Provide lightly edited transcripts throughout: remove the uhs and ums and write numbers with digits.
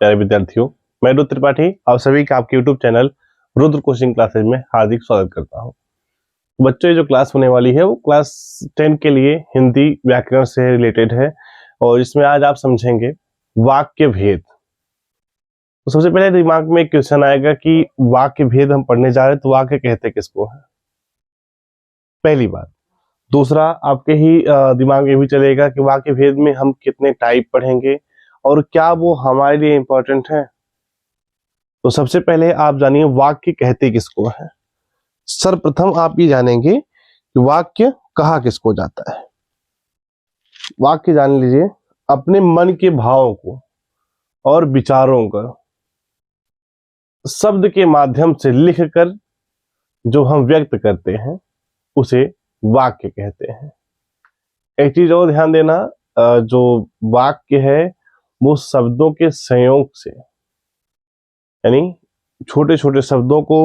प्यारे विद्यार्थियों, मैं रुद्र त्रिपाठी आप सभी का आपके YouTube channel Rudra coaching classes में हार्दिक स्वागत करता हूं। बच्चों, ये जो क्लास होने वाली है वो क्लास 10 के लिए हिंदी व्याकरण से रिलेटेड है और इसमें आज आप समझेंगे वाक्य भेद। तो सबसे पहले दिमाग में एक क्वेश्चन आएगा कि वाक्य भेद हम पढ़ने जा रहे हैं तो वाक्य कहते किसको है, पहली बात। दूसरा, आपके ही दिमाग में भी चलेगा कि वाक्य भेद में हम कितने टाइप पढ़ेंगे और क्या वो हमारे लिए इंपॉर्टेंट है। तो सबसे पहले आप जानिए वाक्य कहते किसको है। सर्वप्रथम आप ये जानेंगे कि वाक्य कहा किसको जाता है। वाक्य जान लीजिए अपने मन के भावों को और विचारों को शब्द के माध्यम से लिखकर जो हम व्यक्त करते हैं उसे वाक्य कहते हैं। एक चीज और ध्यान देना, जो वाक्य है वो शब्दों के संयोग से, यानी छोटे छोटे शब्दों को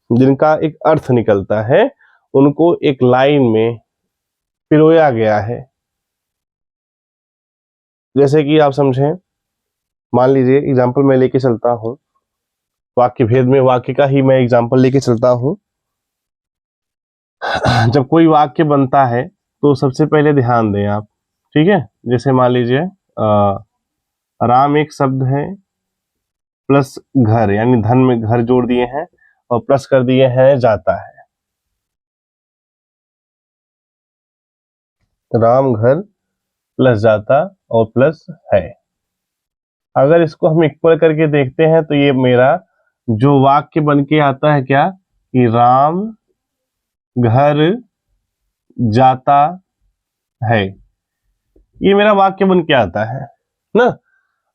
जिनका एक अर्थ निकलता है उनको एक लाइन में पिरोया गया है। जैसे कि आप समझें, मान लीजिए एग्जाम्पल मैं लेके चलता हूं, वाक्य भेद में वाक्य का ही मैं एग्जाम्पल लेके चलता हूं। जब कोई वाक्य बनता है तो सबसे पहले ध्यान दें आप, ठीक है। जैसे मान लीजिए राम एक शब्द है प्लस घर, यानी धन में घर जोड़ दिए हैं और प्लस कर दिए हैं जाता है। राम घर प्लस जाता और प्लस है। अगर इसको हम इक्वल करके देखते हैं तो ये मेरा जो वाक्य बन के आता है क्या, कि राम घर जाता है, ये मेरा वाक्य बन के आता है ना।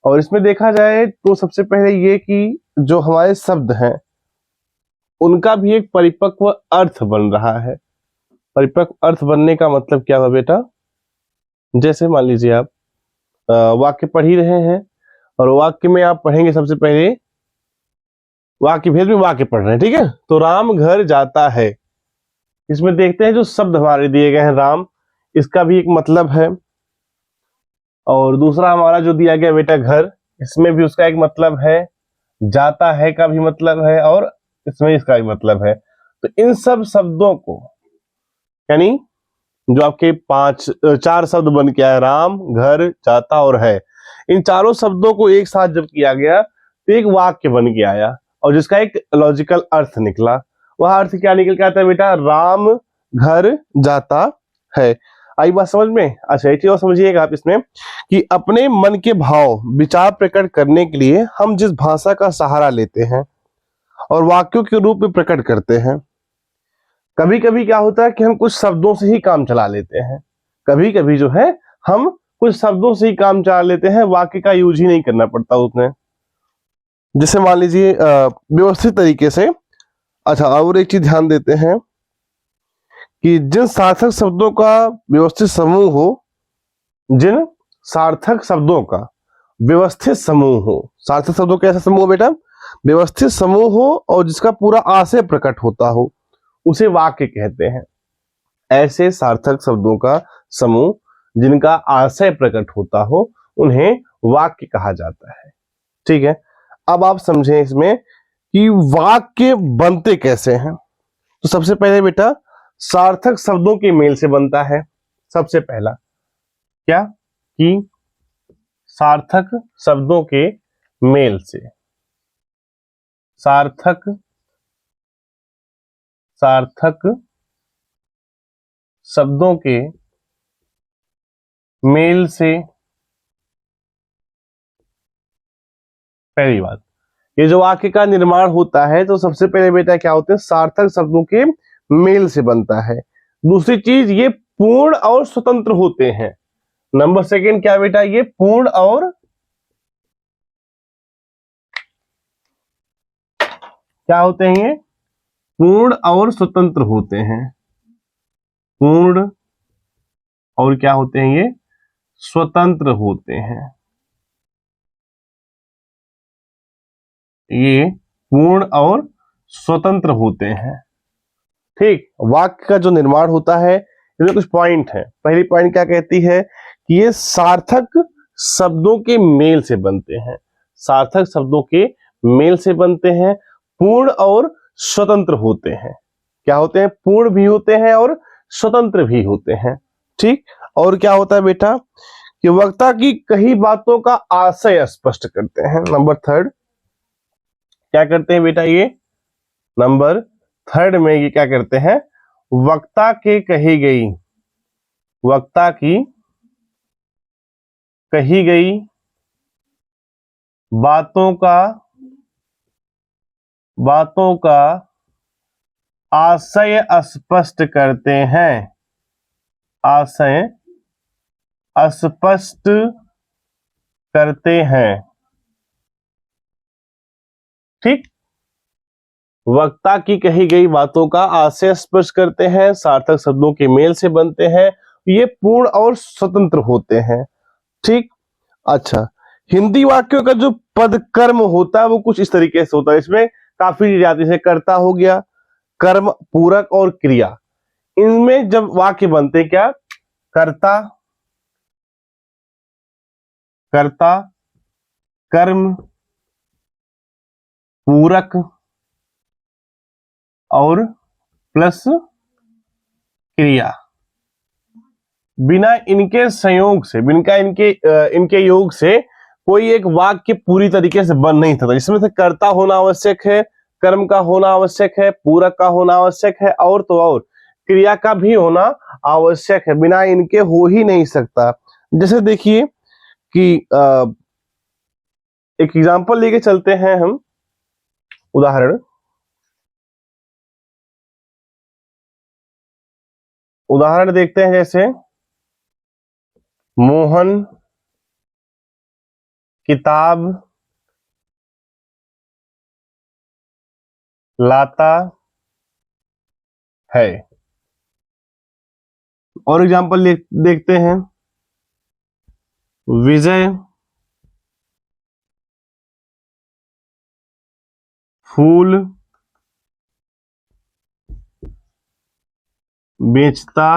और इसमें देखा जाए तो सबसे पहले ये कि जो हमारे शब्द हैं उनका भी एक परिपक्व अर्थ बन रहा है। परिपक्व अर्थ बनने का मतलब क्या हुआ बेटा, जैसे मान लीजिए आप वाक्य पढ़ ही रहे हैं और वाक्य में आप पढ़ेंगे सबसे पहले वाक्य भेद में वाक्य पढ़ रहे हैं, ठीक है। तो राम घर जाता है, इसमें देखते हैं जो शब्द हमारे दिए गए हैं राम, इसका भी एक मतलब है। और दूसरा हमारा जो दिया गया बेटा घर, इसमें भी उसका एक मतलब है। जाता है का भी मतलब है और इसमें इसका भी मतलब है। तो इन सब शब्दों को, यानी जो आपके चार शब्द बन के आए, राम घर जाता और है, इन चारों शब्दों को एक साथ जब किया गया तो एक वाक्य बन के आया और जिसका एक लॉजिकल अर्थ निकला। वह अर्थ क्या निकल के आता है बेटा, राम घर जाता है। आई बात समझ में? अच्छा, एक चीज और समझिएगा आप इसमें कि अपने मन के भाव विचार प्रकट करने के लिए हम जिस भाषा का सहारा लेते हैं और वाक्यों के रूप में प्रकट करते हैं, कभी कभी क्या होता है कि हम कुछ शब्दों से ही काम चला लेते हैं। कभी कभी जो है हम कुछ शब्दों से ही काम चला लेते हैं, वाक्य का यूज ही नहीं करना पड़ता उसमें। जैसे मान लीजिए व्यवस्थित तरीके से। अच्छा, और एक चीज ध्यान देते हैं कि जिन सार्थक शब्दों का व्यवस्थित समूह हो, जिन सार्थक शब्दों का व्यवस्थित समूह हो, सार्थक शब्दों का ऐसा समूह बेटा व्यवस्थित समूह हो और जिसका पूरा आशय प्रकट होता हो, उसे वाक्य कहते हैं। ऐसे सार्थक शब्दों का समूह जिनका आशय प्रकट होता हो उन्हें वाक्य कहा जाता है, ठीक है। अब आप समझें इसमें कि वाक्य बनते कैसे हैं। तो सबसे पहले बेटा सार्थक शब्दों के मेल से बनता है। सबसे पहला क्या, कि सार्थक शब्दों के मेल से, सार्थक शब्दों के मेल से। पहली बात, ये जो वाक्य का निर्माण होता है तो सबसे पहले बेटा क्या होते हैं, सार्थक शब्दों के मेल से बनता है। दूसरी चीज, ये पूर्ण और स्वतंत्र होते हैं। नंबर सेकंड क्या बेटा, ये पूर्ण और क्या होते हैं, ये पूर्ण और स्वतंत्र होते हैं। पूर्ण और क्या होते हैं, ये स्वतंत्र होते हैं। ये पूर्ण और स्वतंत्र होते हैं, ठीक। वाक्य का जो निर्माण होता है इसमें कुछ पॉइंट है। पहली पॉइंट क्या कहती है कि ये सार्थक शब्दों के मेल से बनते हैं। सार्थक शब्दों के मेल से बनते हैं, पूर्ण और स्वतंत्र होते हैं। क्या होते हैं? पूर्ण भी होते हैं और स्वतंत्र भी होते हैं। ठीक। और क्या होता है बेटा कि वक्ता की कई बातों का आशय स्पष्ट करते हैं। नंबर थर्ड क्या करते हैं बेटा? ये नंबर थर्ड में ये क्या करते हैं? वक्ता की कही गई बातों का आशय स्पष्ट करते हैं। आशय स्पष्ट करते हैं। ठीक। वक्ता की कही गई बातों का आशय स्पष्ट करते हैं, सार्थक शब्दों के मेल से बनते हैं, ये पूर्ण और स्वतंत्र होते हैं। ठीक। अच्छा, हिंदी वाक्यों का जो पद कर्म होता है वो कुछ इस तरीके से होता है। इसमें काफी चीजें आती है, कर्ता हो गया, कर्म, पूरक और क्रिया। इनमें जब वाक्य बनते क्या? कर्ता, कर्म, पूरक और प्लस क्रिया। बिना इनके संयोग से, बिना इनके योग से कोई एक वाक्य पूरी तरीके से बन नहीं सकता। जिसमें से कर्ता होना आवश्यक है, कर्म का होना आवश्यक है, पूरक का होना आवश्यक है और तो और क्रिया का भी होना आवश्यक है। बिना इनके हो ही नहीं सकता। जैसे देखिए कि एक एग्जांपल लेके चलते हैं हम, उदाहरण देखते हैं। जैसे मोहन किताब लाता है। और एग्जांपल देखते हैं, विजय फूल बेचता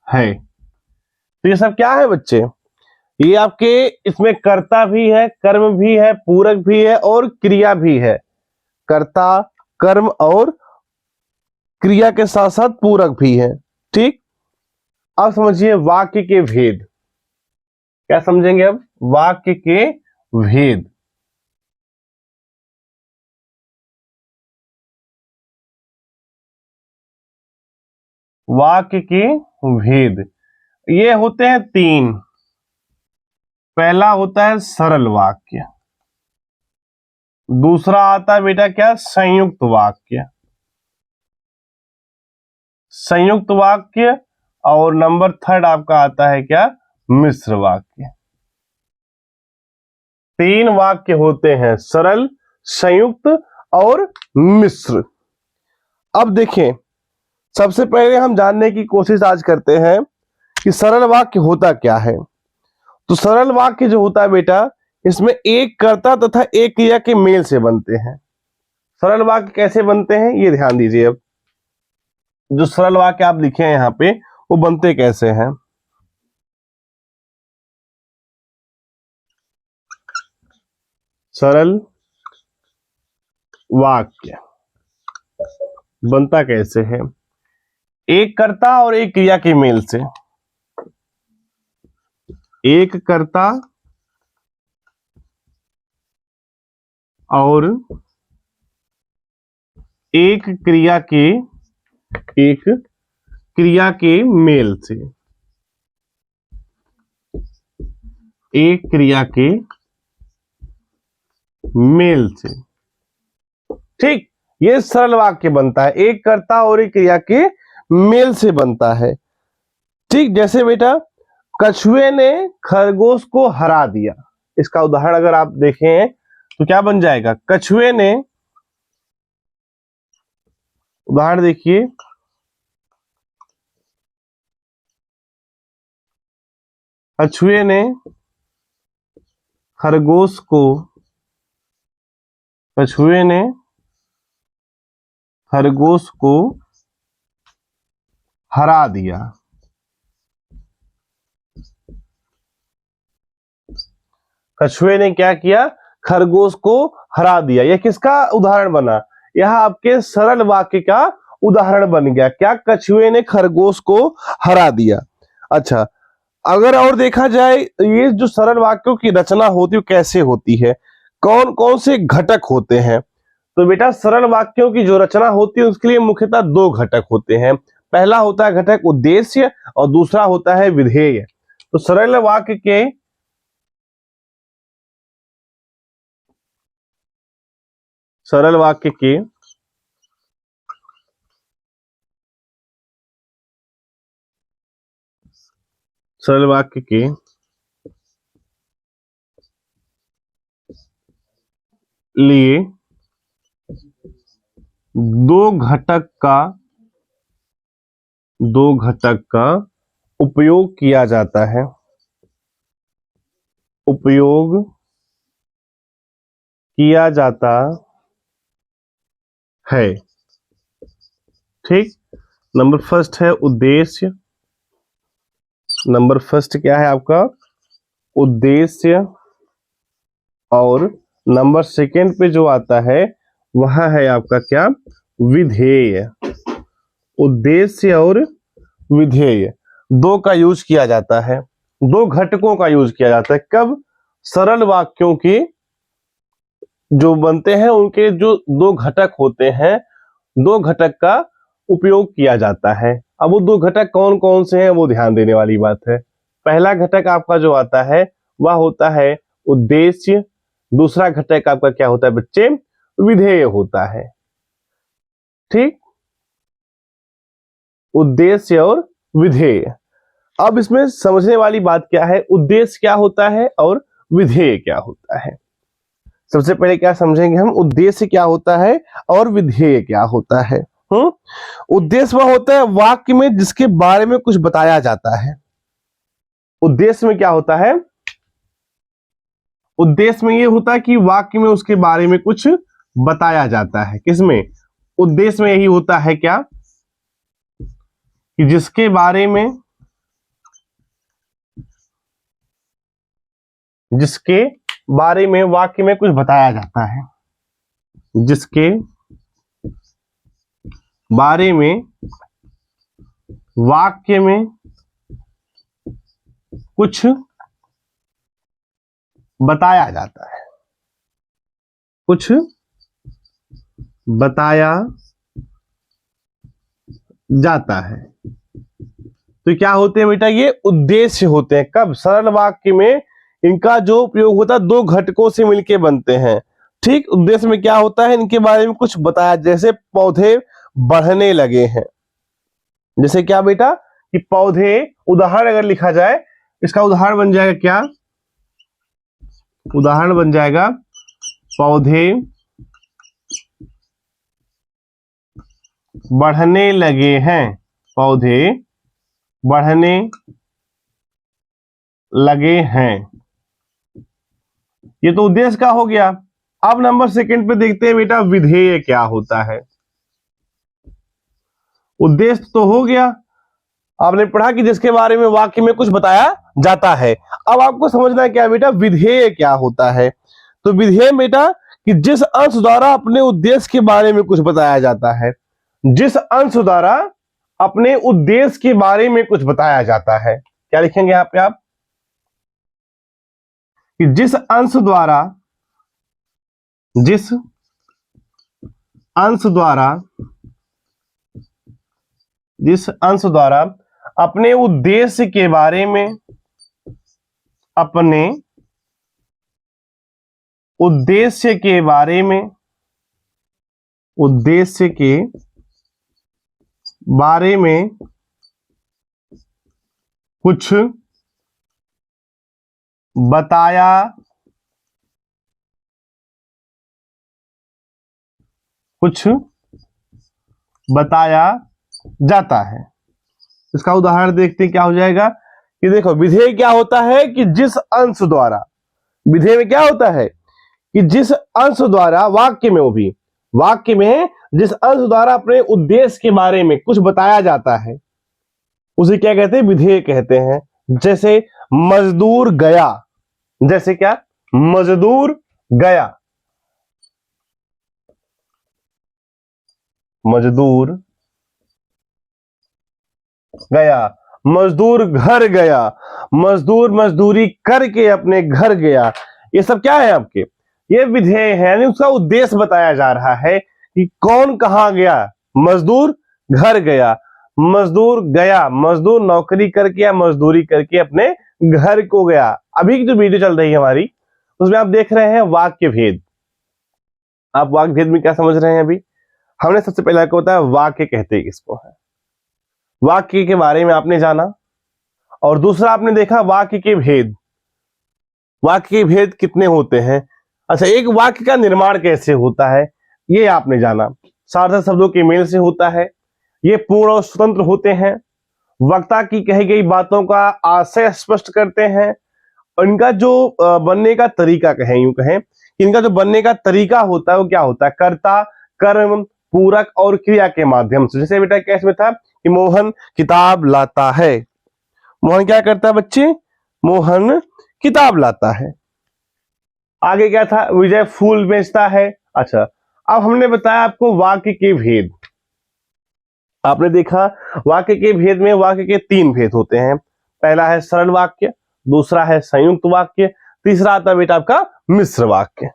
है। तो ये सब क्या है बच्चे? ये आपके इसमें कर्ता भी है, कर्म भी है, पूरक भी है और क्रिया भी है। कर्ता, कर्म और क्रिया के साथ साथ पूरक भी है। ठीक। अब समझिए वाक्य के भेद। क्या समझेंगे अब? वाक्य के भेद। वाक्य के भेद ये होते हैं तीन। पहला होता है सरल वाक्य, दूसरा आता है बेटा क्या? संयुक्त वाक्य, संयुक्त वाक्य। और नंबर थर्ड आपका आता है क्या? मिश्र वाक्य। तीन वाक्य होते हैं, सरल, संयुक्त और मिश्र। अब देखें, सबसे पहले हम जानने की कोशिश आज करते हैं कि सरल वाक्य होता क्या है। तो सरल वाक्य जो होता है बेटा, इसमें एक कर्ता तथा एक क्रिया के मेल से बनते हैं। सरल वाक्य कैसे बनते हैं ये ध्यान दीजिए। अब जो सरल वाक्य आप लिखे हैं यहां पे, वो बनते कैसे हैं? सरल वाक्य बनता कैसे है? एक कर्ता और एक क्रिया के मेल से। एक कर्ता और एक क्रिया के मेल से। एक क्रिया के मेल से। ठीक। ये सरल वाक्य बनता है, एक कर्ता और एक क्रिया के मेल से बनता है। ठीक। जैसे बेटा, कछुए ने खरगोश को हरा दिया। इसका उदाहरण अगर आप देखें तो क्या बन जाएगा? कछुए ने, उदाहरण देखिए, कछुए ने खरगोश को, कछुए ने खरगोश को हरा दिया। कछुए ने क्या किया, खरगोश को हरा दिया। यह किसका उदाहरण बना, यह आपके सरल वाक्य का उदाहरण बन गया। क्या, कछुए ने खरगोश को हरा दिया। अच्छा, अगर और देखा जाए ये जो सरल वाक्यों की रचना होती है कैसे होती है, कौन कौन से घटक होते हैं, तो बेटा सरल वाक्यों की जो रचना होती है उसके लिए मुख्यतः दो घटक होते हैं। पहला होता है घटक उद्देश्य और दूसरा होता है विधेय। तो सरल वाक्य के सरल वाक्य के सरल वाक्य के लिए दो घटक का उपयोग किया जाता है। उपयोग किया जाता है। ठीक, नंबर फर्स्ट है उद्देश्य। नंबर फर्स्ट क्या है आपका, उद्देश्य। और नंबर सेकेंड पे जो आता है वह है आपका क्या, विधेय। उद्देश्य और विधेय दो का यूज किया जाता है, दो घटकों का यूज किया जाता है। कब, सरल वाक्यों की जो बनते हैं उनके जो दो घटक होते हैं, दो घटक का उपयोग किया जाता है। अब वो दो घटक कौन कौन से हैं वो ध्यान देने वाली बात है। पहला घटक आपका जो आता है वह होता है उद्देश्य। दूसरा घटक आपका क्या होता है बच्चे, विधेय होता है। ठीक, उद्देश्य और विधेय। अब इसमें समझने वाली बात क्या है, उद्देश्य क्या होता है और विधेय क्या होता है। सबसे पहले क्या समझेंगे हम, उद्देश्य क्या होता है और विधेय क्या होता है। उद्देश्य वह होता है वाक्य में जिसके बारे में कुछ बताया जाता है। उद्देश्य में क्या होता है, उद्देश्य में ये होता है कि वाक्य में उसके बारे में कुछ बताया जाता है। किसमें, उद्देश्य में यही होता है क्या, कि जिसके बारे में वाक्य में कुछ बताया जाता है। जिसके बारे में वाक्य में कुछ बताया जाता है, कुछ बताया जाता है। तो क्या होते हैं बेटा, ये उद्देश्य होते हैं। कब, सरल वाक्य में इनका जो उपयोग होता है दो घटकों से मिलकर बनते हैं। ठीक, उद्देश्य में क्या होता है, इनके बारे में कुछ बताया, जैसे पौधे बढ़ने लगे हैं। जैसे क्या बेटा, कि पौधे, उदाहरण अगर लिखा जाए इसका उदाहरण बन जाएगा क्या, उदाहरण बन जाएगा पौधे बढ़ने लगे हैं। पौधे बढ़ने लगे हैं, ये तो उद्देश्य का हो गया। अब नंबर सेकंड पे देखते हैं बेटा विधेय क्या होता है। उद्देश्य तो हो गया, आपने पढ़ा कि जिसके बारे में वाक्य में कुछ बताया जाता है। अब आपको समझना है क्या बेटा, विधेय क्या होता है। तो विधेय बेटा कि जिस अंश द्वारा अपने उद्देश्य के बारे में कुछ बताया जाता है। जिस अंश द्वारा अपने उद्देश्य के बारे में कुछ बताया जाता है। क्या लिखेंगे यहां पे आप, कि जिस अंश द्वारा अपने उद्देश्य के बारे में, अपने उद्देश्य के बारे में कुछ बताया जाता है। इसका उदाहरण देखते हैं क्या हो जाएगा, कि देखो विधेय क्या होता है, कि जिस अंश द्वारा, विधेय में क्या होता है कि जिस अंश द्वारा, वाक्य में, वो भी वाक्य में जिस अंश द्वारा अपने उद्देश्य के बारे में कुछ बताया जाता है उसे क्या कहते हैं, विधेय कहते हैं। जैसे मजदूर गया, जैसे क्या, मजदूर गया, मजदूर गया, मजदूर घर गया, मजदूर मजदूरी करके अपने घर गया। ये सब क्या है आपके, ये विधेय है, यानी उसका उद्देश्य बताया जा रहा है कि कौन कहां गया। मजदूर घर गया, मजदूर गया, मजदूर नौकरी करके या मजदूरी करके अपने घर को गया। अभी की जो वीडियो चल रही है हमारी, उसमें आप देख रहे हैं वाक्य भेद। आप वाक्य भेद में क्या समझ रहे हैं? अभी हमने सबसे पहले क्या होता है, वाक्य कहते हैं किसको है, वाक्य के बारे में आपने जाना, और दूसरा आपने देखा वाक्य के भेद। वाक्य के भेद कितने होते हैं? अच्छा, एक वाक्य का निर्माण कैसे होता है ये आपने जाना। सार्थक शब्दों के मेल से होता है, ये पूर्ण और स्वतंत्र होते हैं, वक्ता की कही गई बातों का आशय स्पष्ट करते हैं, और इनका जो बनने का तरीका कहें, यूं कहें, इनका जो बनने का तरीका होता है वो क्या होता है, कर्ता, कर्म, पूरक और क्रिया के माध्यम से। जैसे बेटा कैसे में था कि मोहन किताब लाता है, मोहन क्या करता है बच्चे, मोहन किताब लाता है। आगे क्या था, विजय फूल बेचता है। अच्छा, अब हमने बताया आपको वाक्य के भेद। आपने देखा वाक्य के भेद में वाक्य के 3 भेद होते हैं। पहला है सरल वाक्य, दूसरा है संयुक्त वाक्य, तीसरा आता है बेटा आपका मिश्र वाक्य।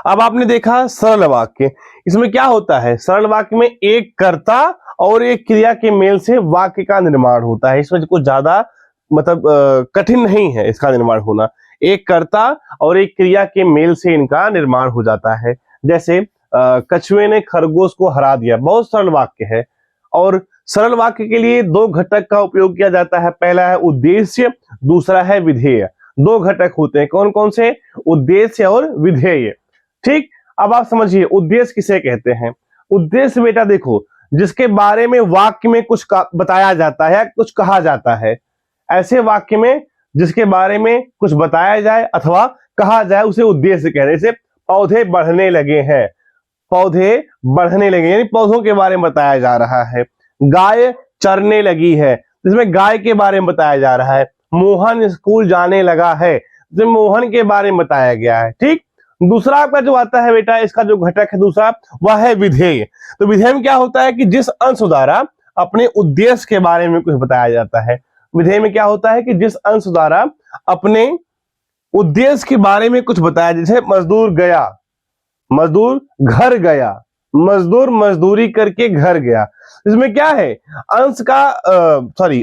अब आपने देखा सरल वाक्य, इसमें क्या होता है, सरल वाक्य में एक कर्ता और एक क्रिया के मेल से वाक्य का निर्माण होता है। इसमें कुछ ज्यादा मतलब कठिन नहीं है इसका निर्माण होना। एक कर्ता और एक क्रिया के मेल से इनका निर्माण हो जाता है। जैसे कछुए ने खरगोश को हरा दिया, बहुत सरल वाक्य है। और सरल वाक्य के लिए 2 घटक का उपयोग किया जाता है, पहला है उद्देश्य, दूसरा है विधेय। 2 घटक होते हैं, कौन कौन से, उद्देश्य और विधेय। ठीक, अब आप समझिए उद्देश्य किसे कहते हैं। उद्देश्य बेटा देखो, जिसके बारे में वाक्य में कुछ बताया जाता है, कुछ कहा जाता है। ऐसे वाक्य में जिसके बारे में कुछ बताया जाए अथवा कहा जाए उसे उद्देश्य कहते हैं। जैसे पौधे बढ़ने लगे हैं, पौधे बढ़ने लगे यानी पौधों के बारे में बताया जा रहा है। गाय चरने लगी है, जिसमें गाय के बारे में बताया जा रहा है। मोहन स्कूल जाने लगा है, जिसमें मोहन के बारे में बताया गया है। ठीक, दूसरा आपका जो आता है बेटा, इसका जो घटक है दूसरा, वह है विधेय। तो विधेय में क्या होता है कि जिस अंश द्वारा अपने उद्देश्य के बारे में कुछ बताया जाता है। विधेय में क्या होता है कि जिस अंश द्वारा अपने उद्देश्य के बारे में कुछ बताया, जैसे मजदूर गया, मजदूर घर गया, मजदूर मजदूरी करके घर गया। इसमें क्या है, अंश का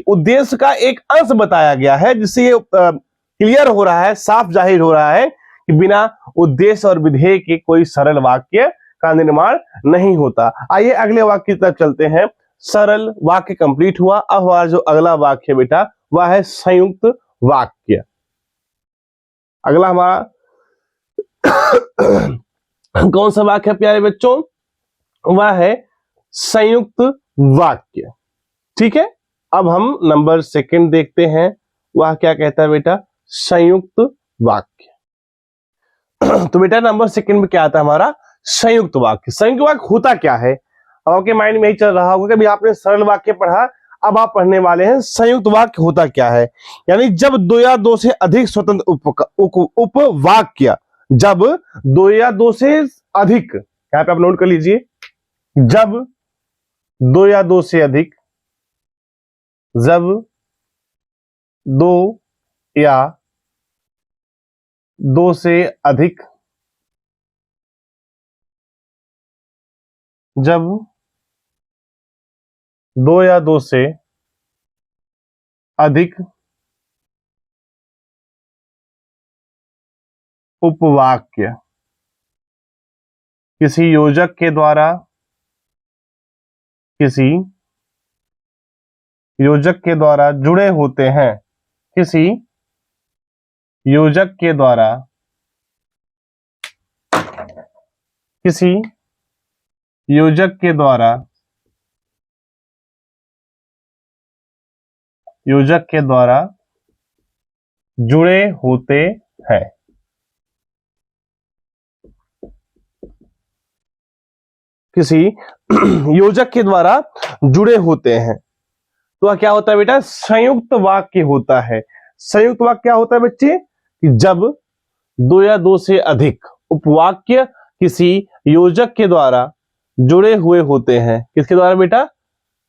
उद्देश्य का एक अंश बताया गया है, जिससे ये क्लियर हो रहा है, साफ जाहिर हो रहा है कि बिना उद्देश्य और विधेय के कोई सरल वाक्य का निर्माण नहीं होता। आइए अगले वाक्य की तरफ चलते हैं। सरल वाक्य कंप्लीट हुआ। अब हमारा जो अगला वाक्य बेटा वह है संयुक्त वाक्य। अगला हमारा कौन सा वाक्य है प्यारे बच्चों, वह है संयुक्त वाक्य। ठीक है, अब हम नंबर 2 देखते हैं, वह क्या कहता है बेटा, संयुक्त वाक्य। तो बेटा नंबर 2 में क्या आता है हमारा, संयुक्त वाक्य। संयुक्त वाक्य होता क्या है, अब आपके माइंड में यही चल रहा होगा कि आपने सरल वाक्य पढ़ा, अब आप पढ़ने वाले हैं संयुक्त वाक्य होता क्या है। यानी जब 2 या 2 से अधिक स्वतंत्र उपवाक्य, जब 2 या 2 से अधिक, यहां पे आप नोट कर लीजिए, जब 2 या 2 से अधिक, जब 2 या 2 से अधिक, जब 2 या 2 से अधिक उपवाक्य किसी योजक के द्वारा, किसी योजक के द्वारा जुड़े होते हैं, किसी योजक के द्वारा, किसी योजक के द्वारा, योजक के द्वारा जुड़े होते हैं। किसी योजक के द्वारा जुड़े होते हैं तो क्या होता है बेटा, संयुक्त वाक्य होता है। संयुक्त वाक्य क्या होता है बच्चे, कि जब दो या दो से अधिक उपवाक्य किसी योजक के द्वारा जुड़े हुए होते हैं। किसके द्वारा बेटा?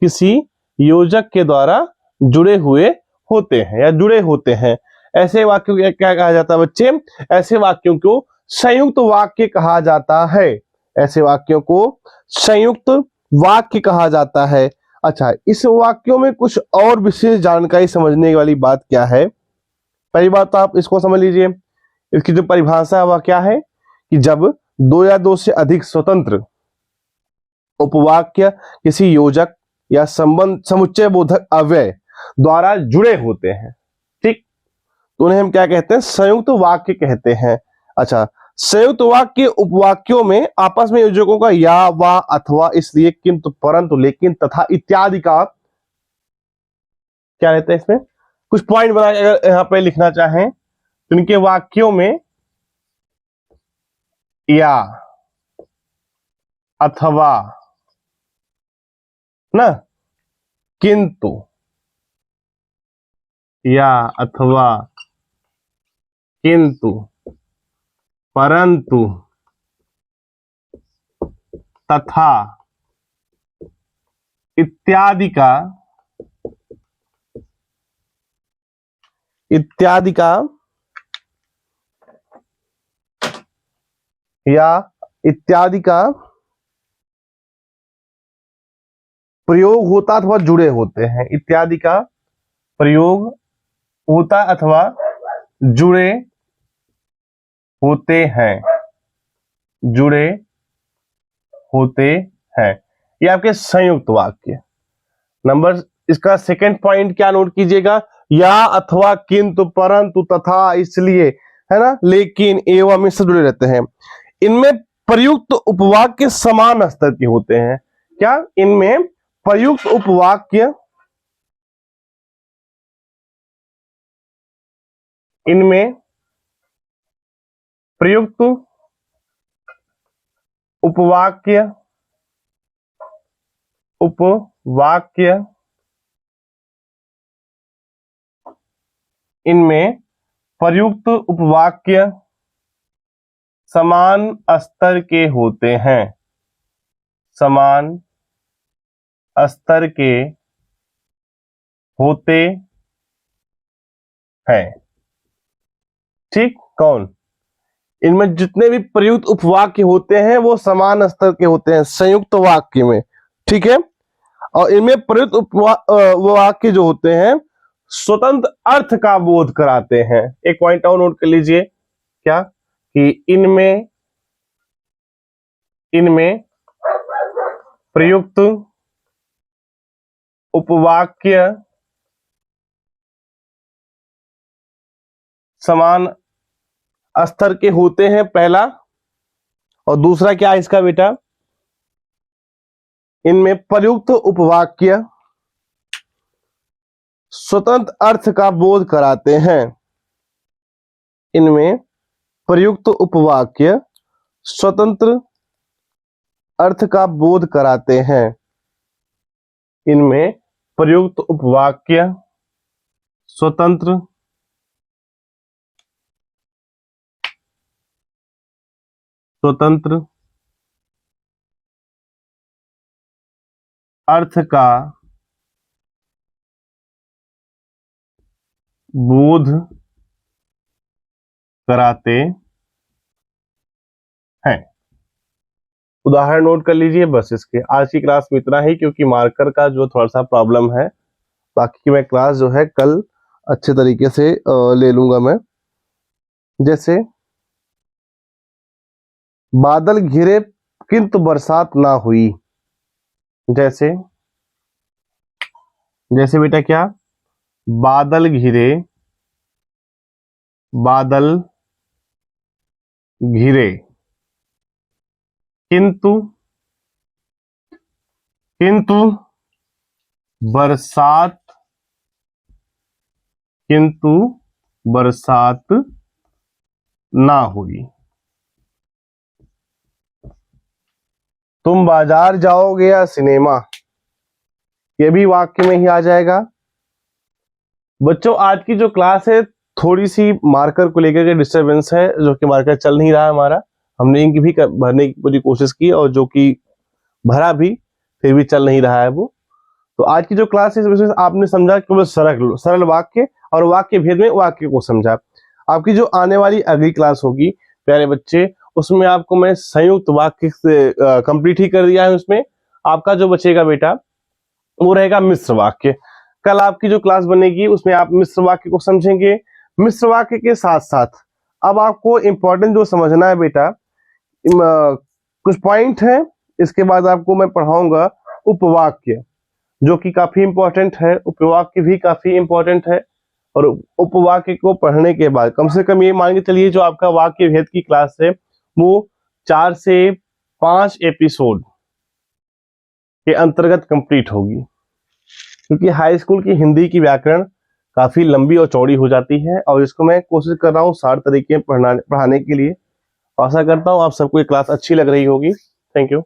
किसी योजक के द्वारा जुड़े हुए होते हैं या जुड़े होते हैं। ऐसे वाक्यों को क्या कहा जाता है बच्चे? ऐसे वाक्यों को संयुक्त वाक्य कहा जाता है। ऐसे वाक्यों को संयुक्त वाक्य कहा जाता है। अच्छा, इस वाक्यों में कुछ और विशेष जानकारी समझने वाली बात क्या है? पहली बात तो आप इसको समझ लीजिए, इसकी जो परिभाषा है वह क्या है कि जब दो या दो से अधिक स्वतंत्र उपवाक्य किसी योजक या संबंध समुच्चय बोधक अव्यय द्वारा जुड़े होते हैं, ठीक, तो उन्हें हम क्या कहते हैं? संयुक्त वाक्य कहते हैं। अच्छा, संयुक्त वाक्य उपवाक्यों में आपस में योजकों का या, वा, अथवा, इसलिए, किंतु, परंतु, लेकिन, तथा इत्यादि का क्या रहता है? इसमें कुछ पॉइंट बना के अगर यहां पे लिखना चाहें तो इनके वाक्यों में या, अथवा, ना, किंतु, या, अथवा, किंतु, परंतु, तथा, इत्यादि का या इत्यादि का प्रयोग होता अथवा जुड़े होते हैं। इत्यादि का प्रयोग होता अथवा जुड़े होते हैं। जुड़े होते हैं, ये आपके संयुक्त वाक्य। नंबर इसका सेकंड पॉइंट क्या नोट कीजिएगा? या, अथवा, किंतु, परंतु, तथा, इसलिए, है ना, लेकिन, एवं, इससे जुड़े रहते हैं। इनमें प्रयुक्त उपवाक्य समान स्तर के होते हैं। क्या? इनमें प्रयुक्त उपवाक्य इनमें प्रयुक्त उपवाक्य इनमें प्रयुक्त उपवाक्य समान स्तर के होते हैं। समान स्तर के होते हैं, ठीक। कौन? इनमें जितने भी प्रयुक्त उपवाक्य होते हैं वो समान स्तर के होते हैं संयुक्त वाक्य में, ठीक है। और इनमें प्रयुक्त वाक्य जो होते हैं स्वतंत्र अर्थ का बोध कराते हैं। एक पॉइंट और नोट कर लीजिए, क्या कि इनमें प्रयुक्त उपवाक्य समान स्तर के होते हैं, पहला। और दूसरा क्या है इसका बेटा? इनमें प्रयुक्त उपवाक्य स्वतंत्र अर्थ का बोध कराते हैं। इनमें प्रयुक्त उपवाक्य स्वतंत्र अर्थ का बोध कराते हैं। इनमें प्रयुक्त उपवाक्य स्वतंत्र अर्थ का बोध कराते हैं। उदाहरण नोट कर लीजिए बस इसके। आज की क्लास में इतना ही, क्योंकि मार्कर का जो थोड़ा सा प्रॉब्लम है, बाकी की मैं क्लास जो है कल अच्छे तरीके से ले लूंगा मैं। जैसे बादल घिरे किंतु बरसात ना हुई। जैसे बेटा क्या? बादल घिरे किंतु बरसात ना हुई। तुम बाजार जाओगे या सिनेमा, ये भी वाक्य में ही आ जाएगा। बच्चों आज की जो क्लास है थोड़ी सी मार्कर को लेकर के डिस्टरबेंस है, जो कि मार्कर चल नहीं रहा है हमारा। हमने इंक भी भरने की पूरी कोशिश की और जो कि भरा भी, फिर भी चल नहीं रहा है वो। तो आज की जो क्लास है इसमें आपने समझा केवल सरल सरल वाक्य और वाक्य भेद में वाक्य को समझा। आपकी जो आने वाली अगली क्लास होगी प्यारे बच्चे, उसमें आपको मैं संयुक्त वाक्य से कंप्लीट ही कर दिया है। उसमें आपका जो बचेगा बेटा वो रहेगा मिश्र वाक्य। कल आपकी जो क्लास बनेगी उसमें आप मिश्र वाक्य को समझेंगे। मिश्र वाक्य के साथ साथ अब आपको इंपॉर्टेंट जो समझना है बेटा, कुछ पॉइंट है, इसके बाद आपको मैं पढ़ाऊंगा उपवाक्य, जो कि काफी इंपॉर्टेंट है। उपवाक्य भी काफी इंपॉर्टेंट है। और उपवाक्य को पढ़ने के बाद कम से कम ये मान के चलिए जो आपका वाक्य भेद की क्लास है वो 4 से 5 एपिसोड के अंतर्गत कंप्लीट होगी, क्योंकि हाई स्कूल की हिंदी की व्याकरण काफी लंबी और चौड़ी हो जाती है और इसको मैं कोशिश कर रहा हूँ 60 तरीके पढ़ाने के लिए। आशा करता हूँ आप सबको ये क्लास अच्छी लग रही होगी। Thank you.